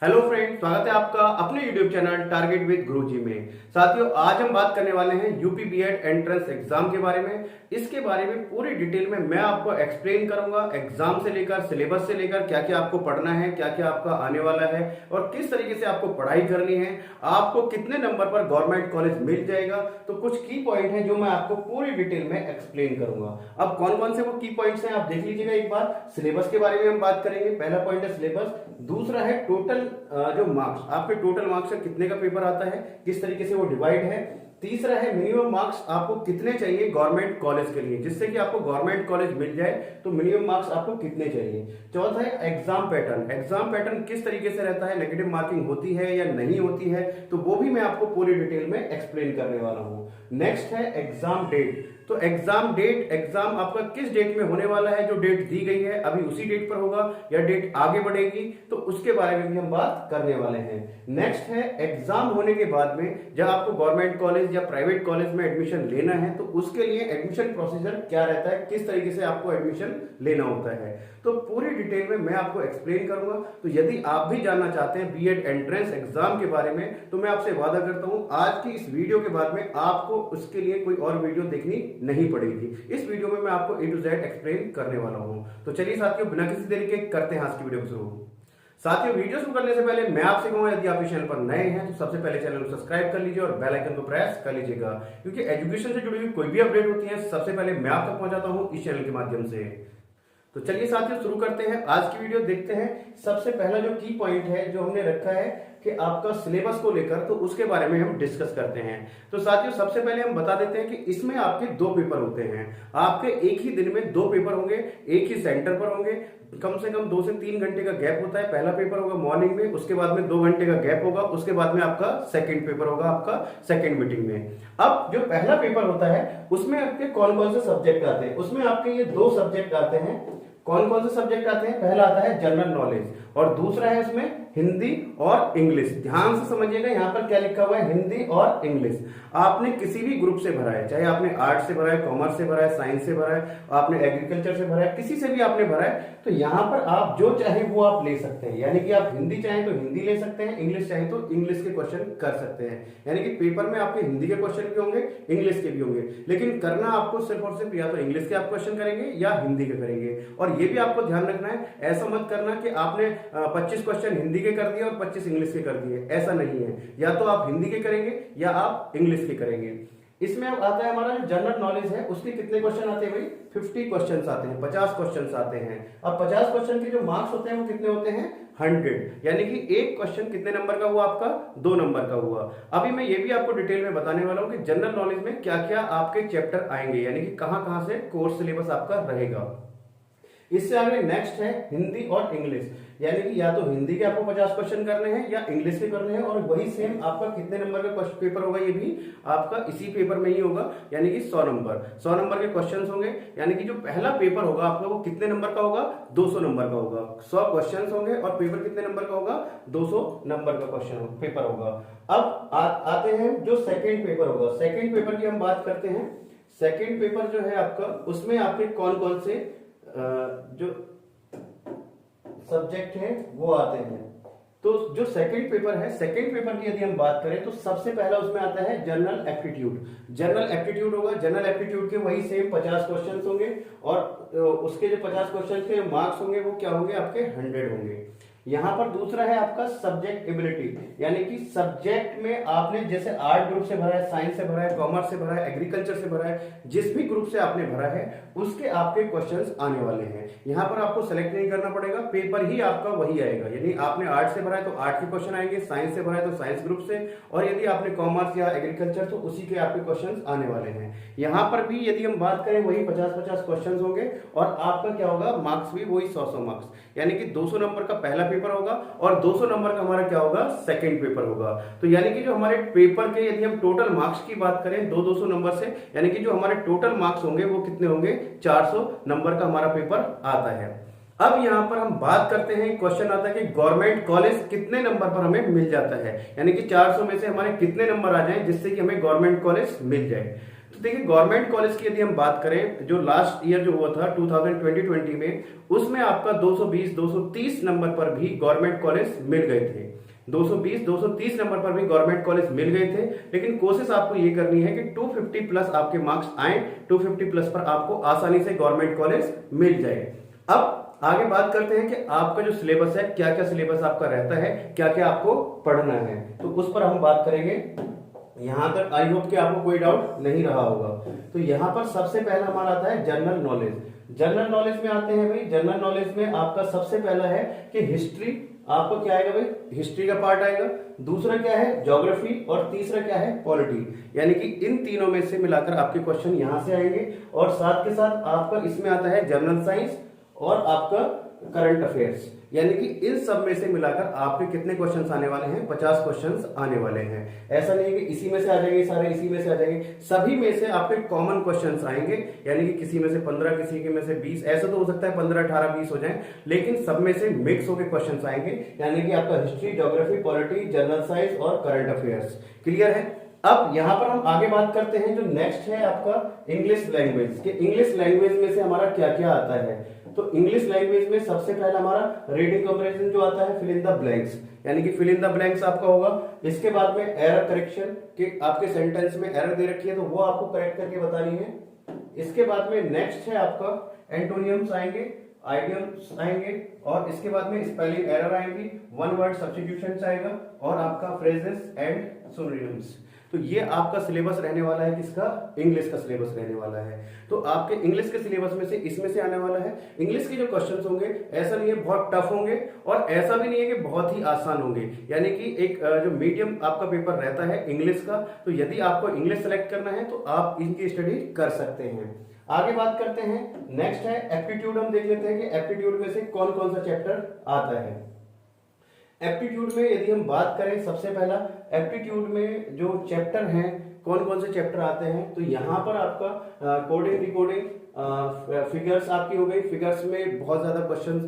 Hello friend, स्वागत है आपका अपने यूट्यूब चैनल टारगेट विद गुरुजी में। साथियों, आज हम बात करने वाले हैं यूपी बीएड एंट्रेंस एग्जाम के बारे में। इसके बारे में पूरी डिटेल में मैं आपको एक्सप्लेन करूंगा, एग्जाम से लेकर सिलेबस से लेकर क्या क्या आपको पढ़ना है, क्या क्या आपका आने वाला है और किस तरीके से आपको पढ़ाई करनी है, आपको कितने नंबर पर गवर्नमेंट कॉलेज मिल जाएगा। तो कुछ की पॉइंट है जो मैं आपको पूरी डिटेल में एक्सप्लेन करूंगा। अब कौन कौन से वो की पॉइंट्स हैं आप देख लीजिएगा। एक बार सिलेबस के बारे में हम बात करेंगे। पहला पॉइंट है सिलेबस, दूसरा है टोटल जो मार्क्स, आपके टोटल मार्क्स से कितने का पेपर आता है, किस तरीके से वो डिवाइड है। तीसरा है मिनिमम मार्क्स आपको कितने चाहिए गवर्नमेंट कॉलेज के लिए, जिससे कि आपको गवर्नमेंट कॉलेज मिल जाए तो मिनिमम मार्क्स आपको कितने चाहिए। चौथा है एग्जाम पैटर्न, एग्जाम पैटर्न किस तरीके से रहता है, नेगेटिव मार्किंग होती है या नहीं होती है, तो वो भी मैं आपको पूरी डिटेल में एक्सप्लेन करने वाला हूं। नेक्स्ट है एग्जाम डेट, तो एग्जाम डेट, एग्जाम आपका किस डेट में होने वाला है, जो डेट दी गई है अभी उसी डेट पर होगा या डेट आगे बढ़ेगी, तो उसके बारे में भी हम बात करने वाले हैं। नेक्स्ट है एग्जाम होने के बाद में जब आपको गवर्नमेंट कॉलेज या प्राइवेट कॉलेज में एडमिशन लेना है तो उसके लिए एडमिशन प्रोसीजर क्या रहता है, किस तरीके से आपको एडमिशन लेना होता है, तो पूरी डिटेल में मैं आपको एक्सप्लेन करूंगा। तो यदि आप भी जानना चाहते हैं बीएड एंट्रेंस एग्जाम के बारे में तो मैं आपसे वादा करता हूं आज की इस वीडियो के बाद में आपको उसके लिए कोई और वीडियो देखनी नहीं पड़ेगी। इस वीडियो में मैं आपको A to Z एक्सप्लेन करने वाला हूं। तो चलिए साथियों, बिना किसी देरी के करते हैं आज की वीडियो को शुरू। साथियों, वीडियो शुरू करने से पहले मैं आपसे कहूंगा यदि आप इस चैनल पर नए हैं तो सबसे पहले चैनल को सब्सक्राइब कर लीजिए और बेल आइकन को प्रेस कर लीजिएगा, क्योंकि एजुकेशन से जुड़ी हुई कोई भी अपडेट होती है सबसे पहले मैं आप तक पहुंचाता हूं इस चैनल के माध्यम से। तो चलिए साथियों शुरू करते हैं आज की वीडियो। देखते हैं सबसे पहला जो की पॉइंट है जो हमने रखा है कि आपका सिलेबस को लेकर, तो उसके बारे में हम डिस्कस करते हैं। तो साथियों सबसे पहले हम बता देते हैं कि इसमें आपके दो पेपर होते हैं। आपके एक ही दिन में दो पेपर होंगे, एक ही सेंटर पर होंगे, कम से कम 2 से 3 घंटे का गैप होता है। पहला पेपर होगा मॉर्निंग में, उसके बाद में 2 घंटे का गैप होगा, उसके बाद में आपका सेकंड पेपर होगा आपका सेकंड मीटिंग में। अब जो पहला पेपर होता है उसमें आपके कौन कौन से सब्जेक्ट आते हैं, उसमें आपके ये 2 सब्जेक्ट आते हैं। कौन कौन से सब्जेक्ट आते हैं? पहला आता है जनरल नॉलेज और दूसरा है उसमें हिंदी और इंग्लिश। ध्यान से समझिएगा, यहां पर क्या लिखा हुआ है, हिंदी और इंग्लिश। आपने किसी भी ग्रुप से भरा है, चाहे आपने आर्ट से भरा है, कॉमर्स से भरा है, साइंस से भरा है, आपने एग्रीकल्चर से भरा है, किसी से भी आपने भरा है, तो यहां पर आप जो चाहे वो आप ले सकते हैं। यानी कि आप हिंदी चाहें तो हिंदी ले सकते हैं, इंग्लिश चाहें तो इंग्लिश के क्वेश्चन कर सकते हैं। यानी कि पेपर में आपके हिंदी के क्वेश्चन भी होंगे, इंग्लिश के भी होंगे, लेकिन करना आपको सिर्फ और सिर्फ या तो इंग्लिश के आप क्वेश्चन करेंगे या हिंदी के करेंगे। और ये भी आपको ध्यान रखना है, ऐसा मत करना कि आपने 25 क्वेश्चन हिंदी के कर दिए और 25 इंग्लिश के कर दिए, ऐसा नहीं है। या तो आप हिंदी के करेंगे या आप इंग्लिश के करेंगे। इसमें अब आता है हमारा जो जनरल नॉलेज है, उसके कितने क्वेश्चन आते हैं भाई? 50 क्वेश्चन आते हैं, 50 क्वेश्चन आते हैं। अब 50 क्वेश्चन के जो मार्क्स होते हैं वो कितने होते हैं? 100। यानी कि एक क्वेश्चन कितने नंबर का हुआ आपका? 2 नंबर का हुआ। अभी मैं ये भी आपको डिटेल में बताने वाला हूं कि जनरल नॉलेज में क्या क्या आपके चैप्टर आएंगे, यानी कि कहां से कोर्स सिलेबस आपका रहेगा। इससे आगे नेक्स्ट है हिंदी और इंग्लिश, यानी कि या तो हिंदी के आपको 50 क्वेश्चन करने हैं या इंग्लिश के करने हैं, और वही सेम आपका कितने नंबर का पेपर होगा, ये भी आपका इसी पेपर में ही होगा, यानी कि 100 नंबर के क्वेश्चंस होंगे। यानी कि जो पहला पेपर होगा आपका वो कितने नंबर का होगा? 200 नंबर का होगा। 100 क्वेश्चंस होंगे और पेपर कितने नंबर का होगा? 200 नंबर का क्वेश्चन पेपर होगा। अब आते हैं जो सेकेंड पेपर होगा। सेकेंड पेपर की हम बात करते हैं। सेकेंड पेपर जो है आपका, उसमें आपके कौन कौन से जो सब्जेक्ट है वो आते हैं। तो जो सेकंड पेपर है, सेकंड पेपर की यदि हम बात करें तो सबसे पहला उसमें आता है जनरल एप्टीट्यूड। जनरल एप्टीट्यूड होगा, जनरल एप्टीट्यूड के वही सेम 50 क्वेश्चंस होंगे और उसके जो 50 क्वेश्चंस के मार्क्स होंगे वो क्या होंगे आपके? 100 होंगे। यहां पर दूसरा है आपका सब्जेक्ट एबिलिटी, यानी कि सब्जेक्ट में आपने जैसे आर्ट ग्रुप से भरा है, साइंस से भरा है, कॉमर्स से भरा है, एग्रीकल्चर से भरा है, जिस भी ग्रुप से आपने भरा है उसके आपके क्वेश्चंस आने वाले हैं। यहां पर आपको सेलेक्ट नहीं करना पड़ेगा, पेपर ही आपका वही आएगा। यानी आपने आर्ट से भरा है तो आर्ट के क्वेश्चन आएंगे, साइंस से भरा है तो साइंस ग्रुप से, और यदि आपने कॉमर्स या एग्रीकल्चर तो उसी के आपके क्वेश्चन आने वाले हैं। यहां पर भी यदि हम बात करें वही 50-50 क्वेश्चन होंगे और आपका क्या होगा? मार्क्स भी वही 100 मार्क्स, यानी कि 200 नंबर का पहला पेपर होगा और 200 नंबर का हमारा क्या होगा? सेकंड पेपर होगा। तो यानी कि जो हमारे पेपर के यदि हम टोटल मार्क्स की बात करें 200 नंबर से, यानी कि जो हमारे टोटल मार्क्स होंगे वो कितने होंगे? 400 नंबर का हमारा पेपर आता है। अब यहां पर हम बात करते हैं, क्वेश्चन आता है कि गवर्नमेंट कॉलेज कितने नंबर पर हमें मिल जाता है, यानी कि 400 में से हमारे कितने नंबर आ जाएं जिससे कि हमें गवर्नमेंट कॉलेज मिल जाए। तो देखिए गवर्नमेंट कॉलेज की यदि हम बात करें, जो लास्ट ईयर जो हुआ था 2020 में, उसमें आपका 220-230 नंबर पर भी गवर्नमेंट कॉलेज मिल गए थे। 220-230 नंबर पर भी गवर्नमेंट कॉलेज मिल गए थे, लेकिन कोशिश आपको ये करनी है कि 250 प्लस आपके मार्क्स आए, 250 प्लस पर आपको आसानी से गवर्नमेंट कॉलेज मिल जाए। अब आगे बात करते हैं कि आपका जो सिलेबस है, क्या क्या सिलेबस आपका रहता है, क्या क्या आपको पढ़ना है, तो उस पर हम बात करेंगे। यहां तक आई होप कि आपको कोई डाउट नहीं रहा होगा। तो यहां पर सबसे पहला हमारा आता है जनरल नॉलेज। जनरल नॉलेज में आते हैं भाई, जनरल नॉलेज में आपका सबसे पहला है कि हिस्ट्री, आपको क्या आएगा भाई, हिस्ट्री का पार्ट आएगा। दूसरा क्या है, ज्योग्राफी, और तीसरा क्या है, पॉलिटी। यानी कि इन तीनों में से मिलाकर आपके क्वेश्चन यहां से आएंगे। और साथ के साथ आपका इसमें आता है जनरल साइंस और आपका करंट अफेयर्स। यानी कि इन सब में से मिलाकर आपके कितने क्वेश्चंस आने वाले हैं, 50 क्वेश्चंस आने वाले हैं। ऐसा नहीं है कि इसी में से आ जाएंगे सारे, इसी में से आ जाएंगे, सभी में से आपके कॉमन क्वेश्चंस आएंगे। यानी कि किसी में से 15, किसी के में से 20, ऐसा तो हो सकता है 15, 18, 20 हो जाए, लेकिन सब में से मिक्स होकर क्वेश्चंस आएंगे। यानी कि आपका history, geography, polity, general science और करंट अफेयर्स। क्लियर है। अब यहां पर हम आगे बात करते हैं, जो नेक्स्ट है आपका इंग्लिश लैंग्वेज, कि इंग्लिश लैंग्वेज में से हमारा क्या क्या आता है। तो इंग्लिश लैंग्वेज में सबसे पहला हमारा रीडिंग कंप्रेशन जो आता है, फिल इन द ब्लैंक्स, यानी कि फिल इन द ब्लैंक्स आपका होगा। इसके बाद में एरर करेक्शन, कि आपके सेंटेंस में एरर दे रखी है तो वो आपको करेक्ट करके बतानी है। इसके बाद में नेक्स्ट है आपका एंटोनियम्स आएंगे, आइडियम्स आएंगे, और इसके बाद में स्पेलिंग एरर आएंगी, वन वर्ड सब्स्टिट्यूशन आएगा, और आपका फ्रेजेस एंड सिनोनिम्स। तो ये आपका सिलेबस रहने वाला है, किसका, इंग्लिश का सिलेबस रहने वाला है। तो आपके इंग्लिश के सिलेबस में से इसमें से आने वाला है। इंग्लिश के जो क्वेश्चंस होंगे, ऐसा नहीं है बहुत टफ होंगे, और ऐसा भी नहीं है कि बहुत ही आसान होंगे। यानी कि एक जो मीडियम आपका पेपर रहता है इंग्लिश का, तो यदि आपको इंग्लिश सेलेक्ट करना है तो आप इनकी स्टडी कर सकते हैं। आगे बात करते हैं, नेक्स्ट है एप्टीट्यूड। हम देख लेते हैं कि एप्टीट्यूड में से कौन कौन सा चैप्टर आता है। एप्टीट्यूड में यदि हम बात करें, सबसे पहला एप्टीट्यूड में जो चैप्टर हैं, कौन कौन से चैप्टर आते हैं, तो यहाँ पर आपका कोडिंग, डिकोडिंग, फिगर्स आपकी हो गई। फिगर्स में बहुत ज्यादा क्वेश्चन,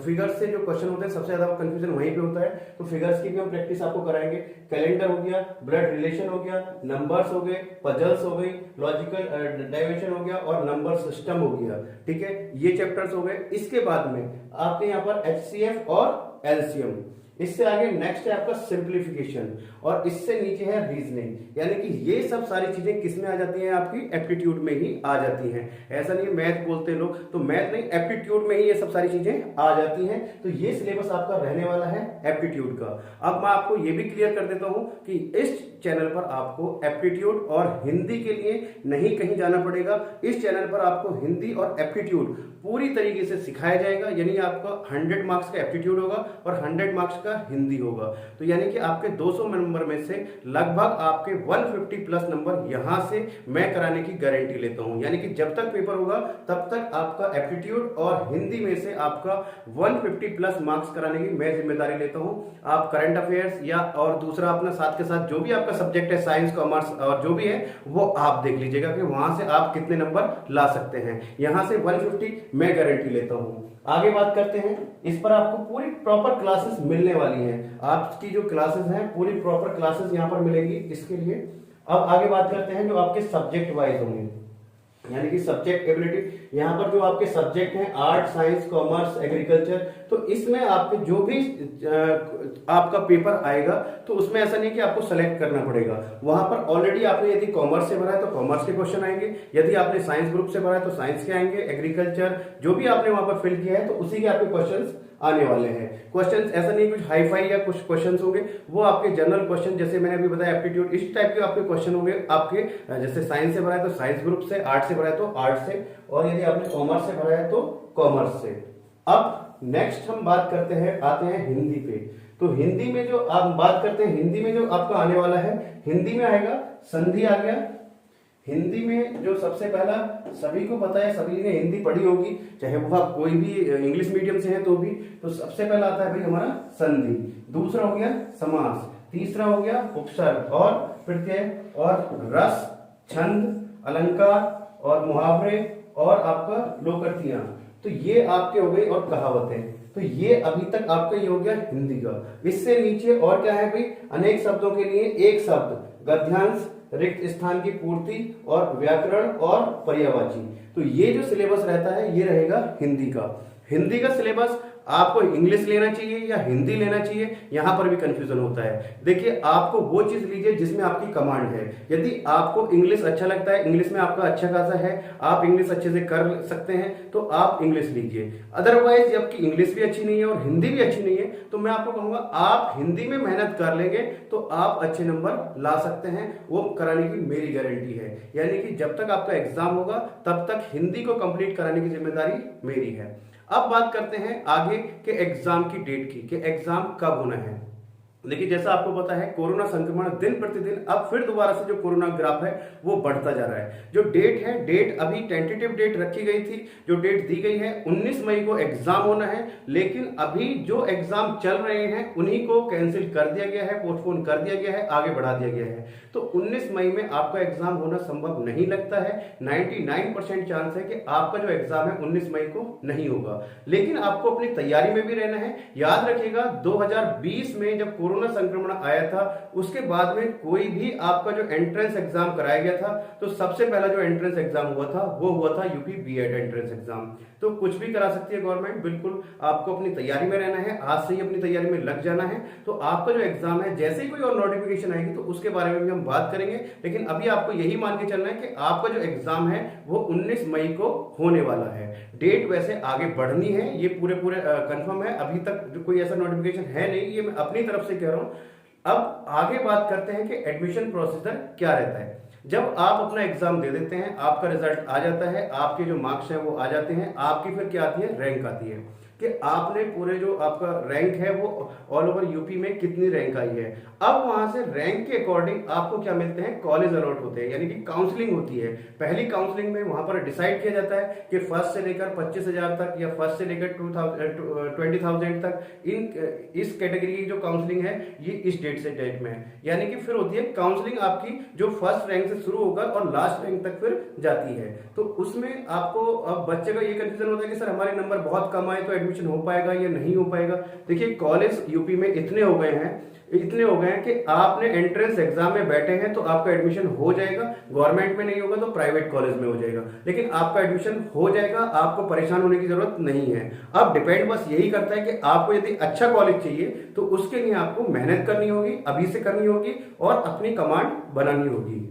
फिगर्स से जो क्वेश्चन होते हैं सबसे ज्यादा कंफ्यूजन वहीं पे होता है, तो फिगर्स की भी हम प्रैक्टिस आपको कराएंगे। कैलेंडर हो गया, ब्लड रिलेशन हो गया, नंबर्स हो गए, पजल्स हो गई, लॉजिकल डायमेंशन हो गया, और नंबर सिस्टम हो गया। ठीक है, ये चैप्टर्स हो गए। इसके बाद में आपके यहाँ पर HCF और LCM। इससे आगे नेक्स्ट है आपका सिंप्लीफिकेशन, और इससे नीचे है रीजनिंग। यानी कि ये सब सारी चीजें किसमें आ जाती हैं, आपकी एप्टीट्यूड में ही आ जाती हैं। ऐसा नहीं मैथ बोलते लोग, तो मैथ नहीं, एप्टीट्यूड में ही ये सब सारी चीजें आ जाती हैं। तो ये सिलेबस आपका रहने वाला है एप्टीट्यूड का। अब मैं आपको ये भी क्लियर कर देता हूं कि इस चैनल पर आपको एप्टीट्यूड और हिंदी के लिए नहीं कहीं जाना पड़ेगा। इस चैनल पर आपको हिंदी और एप्टीट्यूड पूरी तरीके से सिखाया जाएगा। यानी आपका 100 मार्क्स का एप्टीट्यूड होगा और 100 मार्क्स का हिंदी होगा। तो यानी कि आपके 200 नंबर में से लगभग आपके 150 प्लस नंबर यहां से मैं कराने की गारंटी लेता हूं। यानी कि जब तक पेपर होगा तब तक आपका एप्टीट्यूड और हिंदी में से आपका 150 प्लस मार्क्स कराने की मैं जिम्मेदारी लेता हूं। आप करंट अफेयर्स या और दूसरा अपना साथ के साथ जो भी आपका सब्जेक्ट है, साइंस, कॉमर्स और जो भी है, वो आप देख लीजिएगा कि वहां से आप कितने नंबर ला सकते हैं। यहां से 150 मैं गारंटी लेता हूं। आगे बात करते हैं, इस पर आपको पूरी प्रॉपर क्लासेस मिलने वाली हैं। आपकी जो क्लासेस हैं पूरी प्रॉपर क्लासेस यहां पर मिलेंगी इसके लिए। अब आगे बात करते हैं जो आपके सब्जेक्ट वाइज होंगे, यानी कि सब्जेक्ट एबिलिटी। यहां पर जो आपके सब्जेक्ट हैं आर्ट, साइंस, कॉमर्स, एग्रीकल्चर, तो इसमें आपके जो भी आपका पेपर आएगा तो उसमें ऐसा नहीं कि आपको सेलेक्ट करना पड़ेगा। वहां पर ऑलरेडी आपने यदि कॉमर्स से भरा है तो कॉमर्स के क्वेश्चन आएंगे, यदि आपने साइंस ग्रुप से भरा है तो साइंस के आएंगे, एग्रीकल्चर जो भी आपने वहां पर फिल किया है तो उसी के आपके क्वेश्चन आने वाले हैं। क्वेश्चंस ऐसा नहीं कुछ हाई फाई या कुछ क्वेश्चंस होंगे, वो आपके जनरल क्वेश्चन, जैसे मैंने अभी बताया एप्टीट्यूड, इस टाइप के आपके क्वेश्चन होंगे आपके। जैसे साइंस से भरा है तो साइंस ग्रुप से, आर्ट से भरा है तो आर्ट से, और यदि आपने कॉमर्स से भरा है तो कॉमर्स से। अब नेक्स्ट हम बात करते हैं, आते हैं हिंदी पे। तो हिंदी में जो आप बात करते हैं, हिंदी में जो आपका आने वाला है, हिंदी में आएगा संधि आ गया। हिंदी में जो सबसे पहला, सभी को पता है, सभी ने हिंदी पढ़ी होगी, चाहे वो आप कोई भी इंग्लिश मीडियम से है तो भी। तो सबसे पहला आता है भाई हमारा संधि, दूसरा हो गया समास, तीसरा हो गया उपसर्ग और प्रत्यय और रस, छंद, अलंकार और मुहावरे और आपका लोकोक्तियां। तो ये आपके हो गए, और कहावतें। तो ये अभी तक आपका ये हो गया हिंदी का। इससे नीचे और क्या है भाई, अनेक शब्दों के लिए एक शब्द, गद्यांश, रिक्त स्थान की पूर्ति और व्याकरण और पर्यायवाची। तो ये जो सिलेबस रहता है ये रहेगा हिंदी का। हिंदी का सिलेबस आपको इंग्लिश लेना चाहिए या हिंदी लेना चाहिए, यहां पर भी कंफ्यूजन होता है। देखिए, आपको वो चीज लीजिए जिसमें आपकी कमांड है। यदि आपको इंग्लिश अच्छा लगता है, इंग्लिश में आपका अच्छा खासा है, आप इंग्लिश अच्छे से कर सकते हैं, तो आप इंग्लिश लीजिए। अदरवाइज आपकी इंग्लिश भी अच्छी नहीं है और हिंदी भी अच्छी नहीं है, तो मैं आपको कहूंगा आप हिंदी में मेहनत कर लेंगे तो आप अच्छे नंबर ला सकते हैं। वो कराने की मेरी गारंटी है। यानी कि जब तक आपका एग्जाम होगा तब तक हिंदी को कंप्लीट कराने की जिम्मेदारी मेरी है। अब बात करते हैं आगे के एग्जाम की डेट की, कि एग्जाम कब होना है। देखिए, जैसा आपको पता है कोरोना संक्रमण दिन प्रतिदिन अब फिर दोबारा से जो कोरोना ग्राफ है वो बढ़ता जा रहा है। जो डेट है, डेट अभी टेंटेटिव डेट रखी गई थी, जो डेट दी गई है 19 मई को एग्जाम होना है। लेकिन अभी जो एग्जाम चल रहे हैं उन्हीं को कैंसिल कर दिया गया है, पोस्टपोन कर दिया गया है, आगे बढ़ा दिया गया है। तो 19 मई में आपका एग्जाम होना संभव नहीं लगता है। 99% चांस है कि आपका जो एग्जाम है 19 मई को नहीं होगा। लेकिन आपको अपनी तैयारी में भी रहना है। याद रखिएगा 2020 में जब कोरोना संक्रमण आया था उसके बाद में कोई भी आपका जो एंट्रेंस एग्जाम कराया गया था, तो सबसे पहला जो एंट्रेंस एग्जाम हुआ था वो हुआ था यूपी बीएड एंट्रेंस एग्जाम। तो कुछ भी करा सकती है गवर्नमेंट, बिल्कुल आपको अपनी तैयारी में रहना है, आज से ही अपनी तैयारी में लग जाना है। तो आपका जो एग्जाम है जैसे ही कोई और नोटिफिकेशन आएगी तो उसके बारे में भी हम बात करेंगे। लेकिन अभी आपको यही मान के चलना है कि आपका जो एग्जाम है वो 19 मई को होने वाला है। डेट वैसे आगे बढ़नी है, ये पूरे कंफर्म है। अभी तक जो कोई ऐसा नोटिफिकेशन है नहीं, ये मैं अपनी तरफ से कह रहा हूं। अब आगे बात करते हैं कि एडमिशन प्रोसीजर क्या रहता है। जब आप अपना एग्जाम दे देते हैं, आपका रिजल्ट आ जाता है, आपके जो मार्क्स हैं वो आ जाते हैं, आपकी फिर क्या आती है, रैंक आती है कि आपने पूरे जो आपका रैंक है वो ऑल ओवर यूपी में कितनी रैंक आई है। अब वहां से रैंक के अकॉर्डिंग आपको क्या मिलते हैं, कॉलेज अलॉट होते हैं, यानी कि काउंसलिंग होती है। पहली काउंसलिंग में वहां पर डिसाइड किया जाता है कि फर्स्ट से लेकर 25,000 तक या फर्स्ट से लेकर 20,000 तक इस कैटेगरी की जो काउंसलिंग है ये इस डेट से डेट में है। यानी कि फिर होती है काउंसलिंग आपकी जो फर्स्ट रैंक से शुरू होकर और लास्ट रैंक तक फिर जाती है। तो उसमें आपको अब बच्चे का ये कंफ्यूजन होता है कि सर हमारे नंबर बहुत कम आए तो एडमिशन हो पाएगा या नहीं हो पाएगा। देखिए, कॉलेज यूपी में इतने हो गए हैं कि आपने एंट्रेंस एग्जाम में बैठे हैं तो आपका एडमिशन हो जाएगा। गवर्नमेंट में नहीं होगा तो प्राइवेट कॉलेज में हो जाएगा, लेकिन आपका एडमिशन हो जाएगा, आपको परेशान होने की जरूरत नहीं है। अब डिपेंड बस यही करता है कि आपको यदि अच्छा कॉलेज चाहिए तो उसके लिए आपको मेहनत करनी होगी, अभी से करनी होगी और अपनी कमांड बनानी होगी।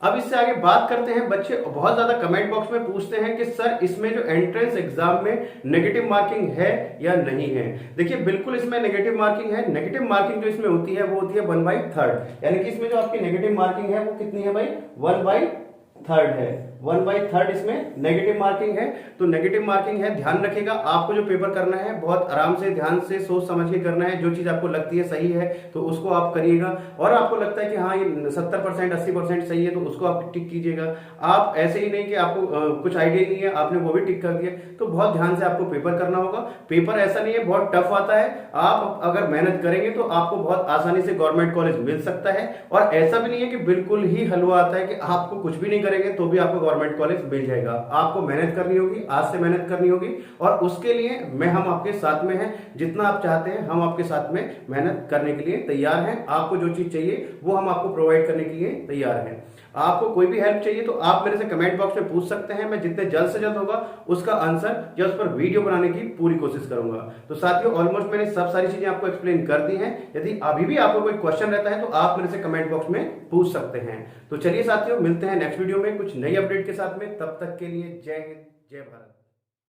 अब इससे आगे बात करते हैं, बच्चे बहुत ज्यादा कमेंट बॉक्स में पूछते हैं कि सर इसमें जो एंट्रेंस एग्जाम में नेगेटिव मार्किंग है या नहीं है। देखिए, बिल्कुल इसमें नेगेटिव मार्किंग है। नेगेटिव मार्किंग जो इसमें होती है वो होती है 1/3, यानी कि इसमें जो आपकी नेगेटिव मार्किंग है वो कितनी है भाई, 1/3 है। 1/3 इसमें नेगेटिव मार्किंग है। तो नेगेटिव मार्किंग है, ध्यान रखिएगा। आपको जो पेपर करना है बहुत आराम से, ध्यान से, सोच समझ के करना है। जो चीज आपको लगती है सही है तो उसको आप करिएगा, और आपको लगता है कि हाँ ये 70% 80% सही है तो उसको आप टिक कीजिएगा। आप ऐसे ही नहीं कि आपको कुछ आइडिया नहीं है आपने वो भी टिक कर दिया। तो बहुत ध्यान से आपको पेपर करना होगा। पेपर ऐसा नहीं है बहुत टफ आता है, आप अगर मेहनत करेंगे तो आपको बहुत आसानी से गवर्नमेंट कॉलेज मिल सकता है। और ऐसा भी नहीं है कि बिल्कुल ही हलवा आता है कि आपको कुछ भी नहीं करेंगे तो भी आपको गवर्नमेंट कॉलेज मिल जाएगा। आपको मेहनत करनी होगी, आज से मेहनत करनी होगी, और उसके लिए हम आपके साथ में हैं। जितना आप चाहते हैं हम आपके साथ में मेहनत करने के लिए तैयार हैं। आपको जो चीज चाहिए वो हम आपको प्रोवाइड करने के लिए तैयार हैं। आपको कोई भी हेल्प चाहिए तो आप मेरे से कमेंट बॉक्स में पूछ सकते हैं। मैं जितने जल्द से जल्द होगा उसका आंसर या उस पर वीडियो बनाने की पूरी कोशिश करूंगा। तो साथियों, ऑलमोस्ट मैंने सब सारी चीजें आपको एक्सप्लेन कर दी हैं। यदि अभी भी आपको कोई क्वेश्चन रहता है तो आप मेरे से कमेंट बॉक्स में पूछ सकते हैं। तो चलिए साथियों, मिलते हैं नेक्स्ट वीडियो में कुछ नई अपडेट के साथ में। तब तक के लिए जय हिंद, जय भारत।